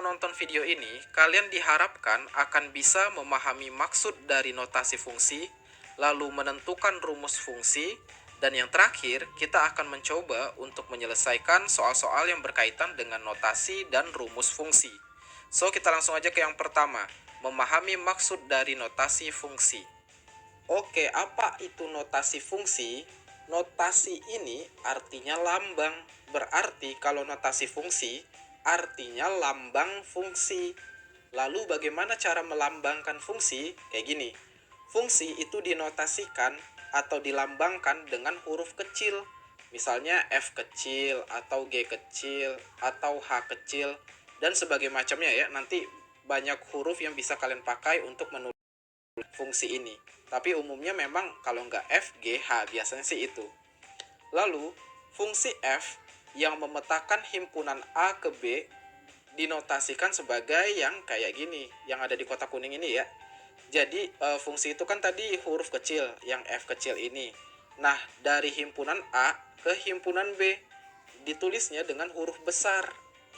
menonton video ini, kalian diharapkan akan bisa memahami maksud dari notasi fungsi, lalu menentukan rumus fungsi, dan yang terakhir, kita akan mencoba untuk menyelesaikan soal-soal yang berkaitan dengan notasi dan rumus fungsi. So, kita langsung aja ke yang pertama, memahami maksud dari notasi fungsi. Oke, apa itu notasi fungsi? Notasi ini artinya lambang. Berarti kalau notasi fungsi, artinya lambang fungsi. Lalu bagaimana cara melambangkan fungsi? Kayak gini. Fungsi itu dinotasikan atau dilambangkan dengan huruf kecil. Misalnya F kecil, atau G kecil, atau H kecil, dan sebagainya macamnya ya. Nanti banyak huruf yang bisa kalian pakai untuk menulis fungsi ini. Tapi umumnya memang kalau nggak F, G, H biasanya sih itu. Lalu, fungsi F yang memetakan himpunan A ke B dinotasikan sebagai yang kayak gini, yang ada di kotak kuning ini ya. Jadi, fungsi itu kan tadi huruf kecil, yang F kecil ini. Nah, dari himpunan A ke himpunan B ditulisnya dengan huruf besar.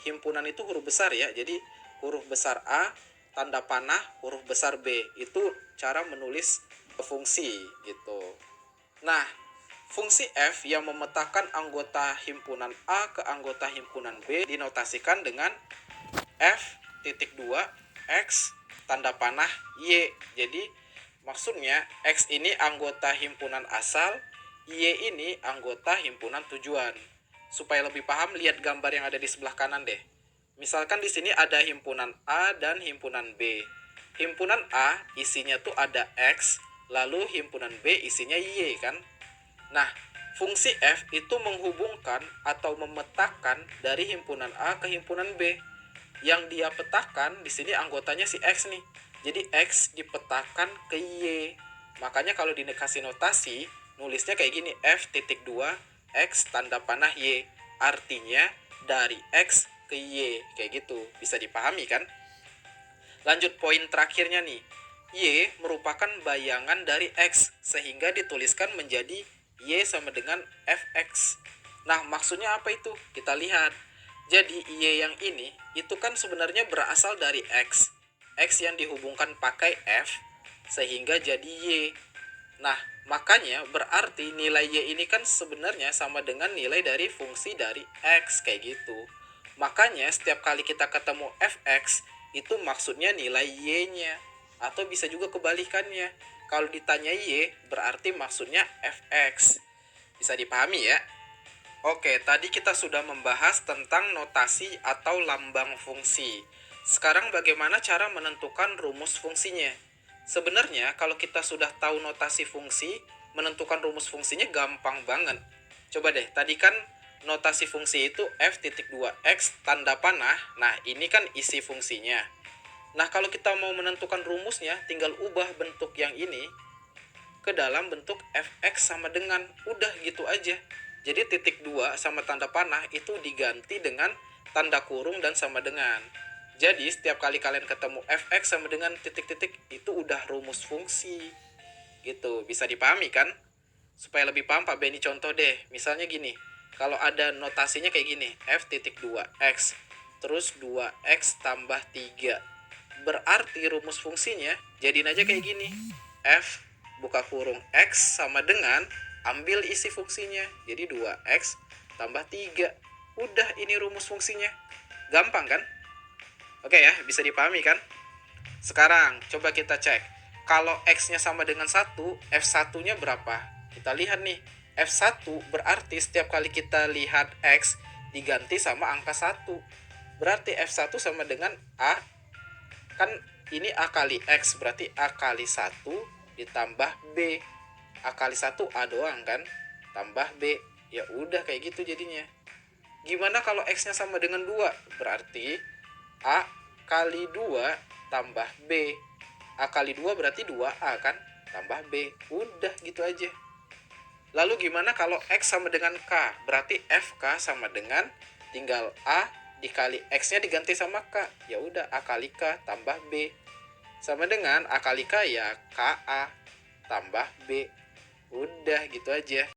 Himpunan itu huruf besar ya, jadi huruf besar A, tanda panah, huruf besar B. Itu cara menulis fungsi gitu. Nah, fungsi F yang memetakan anggota himpunan A ke anggota himpunan B dinotasikan dengan F.2 X tanda panah Y. Jadi maksudnya X ini anggota himpunan asal, Y ini anggota himpunan tujuan. Supaya lebih paham, lihat gambar yang ada di sebelah kanan deh. Misalkan di sini ada himpunan A dan himpunan B. Himpunan A isinya tuh ada X, lalu himpunan B isinya Y kan. Nah, fungsi F itu menghubungkan atau memetakan dari himpunan A ke himpunan B. Yang dia petakan di sini anggotanya si X nih. Jadi X dipetakan ke Y. Makanya kalau dikasih notasi, nulisnya kayak gini, F.2 X tanda panah Y. Artinya dari X ke Y. Kayak gitu. Bisa dipahami kan? Lanjut poin terakhirnya nih. Y merupakan bayangan dari X, sehingga dituliskan menjadi Y sama dengan Fx. Nah, maksudnya apa itu? Kita lihat. Jadi, Y yang ini, itu kan sebenarnya berasal dari X. X yang dihubungkan pakai F, sehingga jadi Y. Nah, makanya berarti nilai Y ini kan sebenarnya sama dengan nilai dari fungsi dari X, kayak gitu. Makanya setiap kali kita ketemu Fx, itu maksudnya nilai Y-nya. Atau bisa juga kebalikannya. Kalau ditanya Y, berarti maksudnya Fx. Bisa dipahami ya? Oke, tadi kita sudah membahas tentang notasi atau lambang fungsi. Sekarang bagaimana cara menentukan rumus fungsinya? Sebenarnya kalau kita sudah tahu notasi fungsi, menentukan rumus fungsinya gampang banget. Coba deh, tadi kan notasi fungsi itu F.2 X tanda panah. Nah, ini kan isi fungsinya. Nah, kalau kita mau menentukan rumusnya, tinggal ubah bentuk yang ini ke dalam bentuk Fx sama dengan, udah gitu aja. Jadi titik 2 sama tanda panah itu diganti dengan tanda kurung dan sama dengan. Jadi setiap kali kalian ketemu Fx sama dengan titik-titik, itu udah rumus fungsi. Gitu, bisa dipahami kan? Supaya lebih paham Pak Benny contoh deh. Misalnya gini, kalau ada notasinya kayak gini, F.2 X, terus 2X tambah 3. Berarti rumus fungsinya jadiin aja kayak gini. F buka kurung X sama dengan, ambil isi fungsinya. Jadi 2X tambah 3. Udah, ini rumus fungsinya. Gampang kan? Oke ya, bisa dipahami kan? Sekarang coba kita cek. Kalau X-nya sama dengan 1, F1-nya berapa? Kita lihat nih. F1 berarti setiap kali kita lihat X diganti sama angka 1. Berarti F1 sama dengan A. Kan ini A kali X, berarti A kali 1 ditambah B. A kali 1 A doang kan, tambah B. Ya udah kayak gitu jadinya. Gimana kalau X-nya sama dengan 2? Berarti A kali 2 tambah B. A kali 2 berarti 2A kan, tambah B. Udah gitu aja. Lalu gimana kalau X sama dengan K? Berarti FK sama dengan, tinggal A dikali X-nya diganti sama K. Ya udah, A kali K tambah B. Sama dengan A kali K ya KA tambah B. Udah gitu aja.